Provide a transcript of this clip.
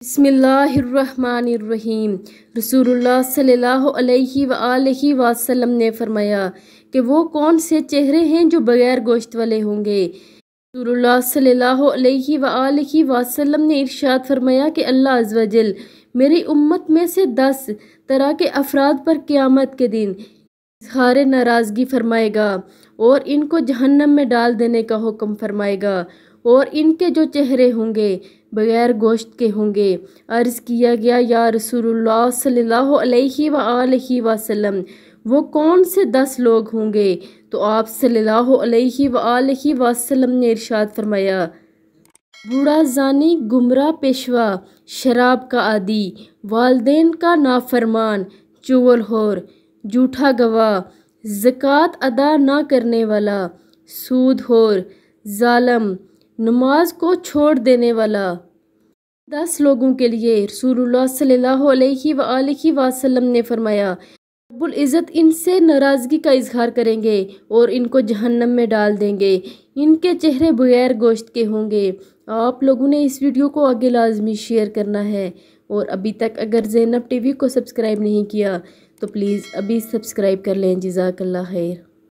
बिस्मिल्लाहिर्रहमानिर्रहीम। रसूलुल्लाह सल्लल्लाहु अलैहि वआलैहि वसल्लम ने फरमाया कि वो कौन से चेहरे हैं जो बगैर गोश्त वाले होंगे। रसूलुल्लाह सल्लल्लाहु अलैहि वआलैहि वसल्लम ने इरशाद फरमाया कि अल्लाह अज़्ज़ व जल मेरी उम्मत में से 10 तरह के अफराद पर क़यामत के दिन इज़हार नाराज़गी फरमाएगा और इनको जहन्नम में डाल देने का हुक्म फरमाएगा, और इनके जो चेहरे होंगे बगैर गोश्त के होंगे। अर्ज़ किया गया, या रसूलुल्लाह सल्लल्लाहु अलैहि वआलैहि वसल्लम वो कौन से 10 लोग होंगे? तो आप सल्लल्लाहु अलैहि वआलैहि वसल्लम ने इरशाद फरमाया, बूढ़ा ज़ानी, गुमराह पेशवा, शराब का आदी, वालिदैन का नाफरमान, चुगलखोर, झूठा गवाह, ज़कात अदा न करने वाला, सूदखोर, जालिम, नमाज को छोड़ देने वाला। 10 लोगों के लिए रसूलुल्लाह सल्लल्लाहु अलैहि वआलैहि वसल्लम ने फरमाया, रब्बुल इज़्ज़त इनसे नाराज़गी का इजहार करेंगे और इनको जहन्नम में डाल देंगे। इनके चेहरे बगैर गोश्त के होंगे। आप लोगों ने इस वीडियो को आगे लाजमी शेयर करना है, और अभी तक अगर ज़ैनब टीवी को सब्सक्राइब नहीं किया तो प्लीज़ अभी सब्सक्राइब कर लें। जज़ाकल्लाह खैर।